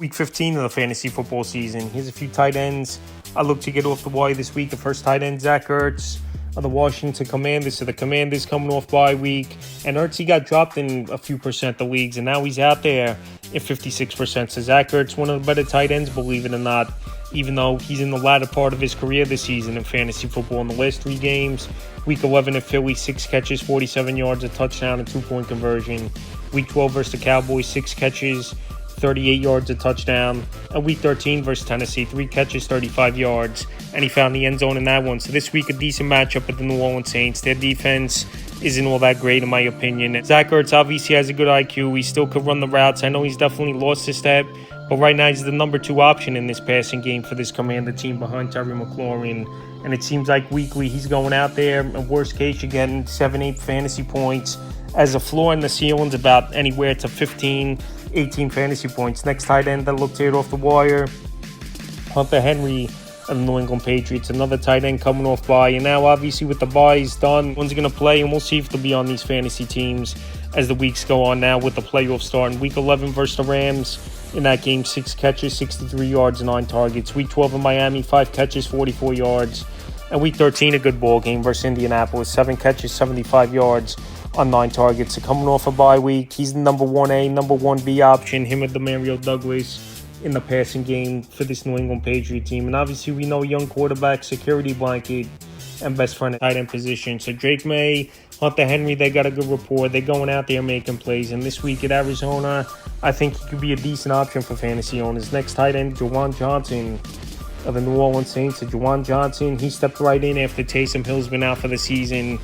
Week 15 of the fantasy football season. Here's a few tight ends I look to get off the wire this week. The first tight end, Zach Ertz of the Washington Commanders. So the Commanders coming off bye week. And Ertz, he got dropped in a few percent of leagues, and now he's out there in 56%. So Zach Ertz, one of the better tight ends, believe it or not, even though he's in the latter part of his career this season in fantasy football. In the last 3 games, Week 11 at Philly, 6 catches, 47 yards, a touchdown, and 2-point conversion. Week 12 versus the Cowboys, 6 catches, 38 yards, a touchdown. And Week 13 versus Tennessee, 3 catches, 35 yards, and he found the end zone in that one. So this week, a decent matchup with the New Orleans Saints. Their defense isn't all that great, in my opinion. Zach Ertz obviously has a good IQ. He still could run the routes. I know he's definitely lost his step, but right now he's the number 2 option in this passing game for this Commander team behind Terry McLaurin. And it seems like weekly he's going out there. In worst case, you're getting 7-8 fantasy points. As a floor in the ceiling's about anywhere to 15, 18 fantasy points. Next tight end that looked it off the wire, Hunter Henry of the New England Patriots. Another tight end coming off bye. And now, obviously, with the byes done, one's going to play, and we'll see if they'll be on these fantasy teams as the weeks go on now with the playoffs starting. Week 11 versus the Rams. In that game, 6 catches, 63 yards, 9 targets. Week 12 in Miami, 5 catches, 44 yards. And Week 13, a good ball game versus Indianapolis. 7 catches, 75 yards on 9 targets. So coming off a bye week, he's the number 1A, number 1B option, him with Demario Douglas in the passing game for this New England Patriot team. And obviously, we know young quarterback, security blanket, and best friend at tight end position. So Drake May, Hunter Henry, they got a good rapport. They're going out there making plays. And this week at Arizona, I think he could be a decent option for fantasy owners. Next tight end, Juwan Johnson of the New Orleans Saints. So Juwan Johnson, he stepped right in after Taysom Hill's been out for the season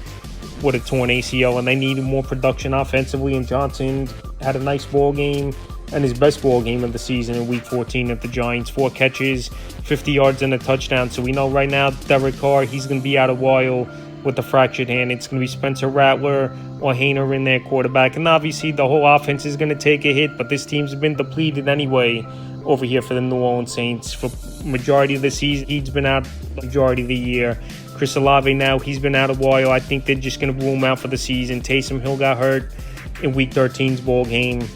with a torn ACL, and they needed more production offensively. And Johnson had a nice ball game, and his best ball game of the season in Week 14 at the Giants. 4 catches, 50 yards, and a touchdown. So we know right now Derek Carr, he's going to be out a while with a fractured hand. It's going to be Spencer Rattler or Hainer in their quarterback. And obviously the whole offense is going to take a hit, but this team's been depleted anyway over here for the New Orleans Saints. For majority of the season, he's been out majority of the year. Chris Olave now, he's been out a while. I think they're just going to rule him out for the season. Taysom Hill got hurt in Week 13's ball game.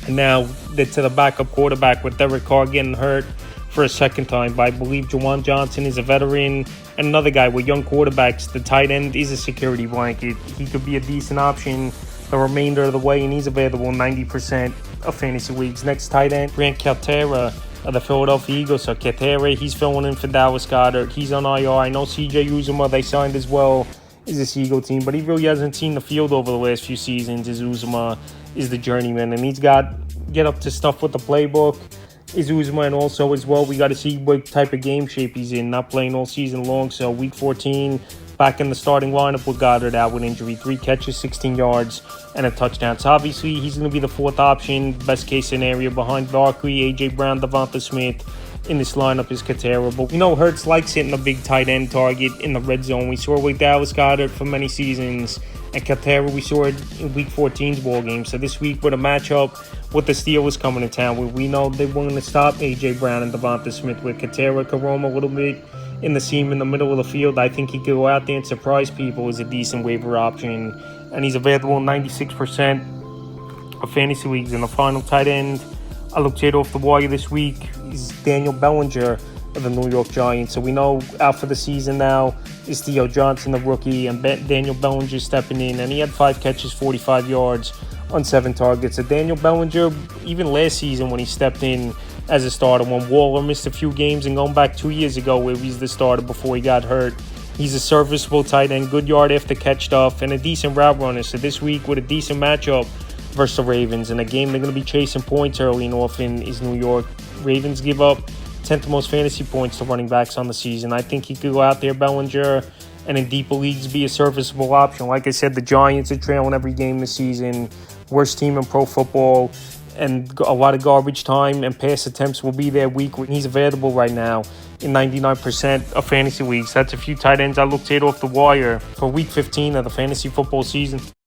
And now they're to the backup quarterback with Derek Carr getting hurt for a second time. But I believe Juwan Johnson is a veteran. And another guy with young quarterbacks, the tight end is a security blanket. He could be a decent option the remainder of the way, and he's available in 90% of fantasy leagues. Next tight end, Grant Calcaterra of the Philadelphia Eagles. So Calcaterra, he's filling in for Dallas Goedert. He's on IR. I know CJ Uzomah, they signed as well, is this Eagle team, but he really hasn't seen the field over the last few seasons. As Uzomah is the journeyman, and he's got get up to stuff with the playbook. Is Uzomah, and also as well, we got to see what type of game shape he's in, not playing all season long. So Week 14, back in the starting lineup with Goddard out with injury. 3 catches, 16 yards, and a touchdown. So obviously, he's going to be the 4th option, best case scenario, behind Barkley, A.J. Brown, Devonta Smith. In this lineup is Calcaterra. But we know Hurts likes hitting a big tight end target in the red zone. We saw it with Dallas Goedert for many seasons. And Calcaterra, we saw it in Week 14's ball game. So this week with a matchup with the Steelers coming to town, where we know they're willing to stop A.J. Brown and Devonta Smith, with Calcaterra could roam a little bit in the seam in the middle of the field. I think he could go out there and surprise people as a decent waiver option. And he's available in 96% of fantasy leagues. In the final tight end I looked at off the wire this week is Daniel Bellinger of the New York Giants. So we know out for the season now is Theo Johnson, the rookie, and Daniel Bellinger stepping in. And he had 5 catches, 45 yards on 7 targets. So Daniel Bellinger, even last season when he stepped in as a starter, when Waller missed a few games, and going back 2 years ago where he's the starter before he got hurt, he's a serviceable tight end, good yard after catch stuff, and a decent route runner. So this week with a decent matchup versus the Ravens, in a game they're going to be chasing points early and often is New York. Ravens give up 10th most fantasy points to running backs on the season. I think he could go out there, Bellinger, and in deeper leagues be a serviceable option. Like I said, the Giants are trailing every game this season. Worst team in pro football, and a lot of garbage time and pass attempts will be there week when he's available right now in 99% of fantasy leagues. That's a few tight ends I looked at off the wire for Week 15 of the fantasy football season.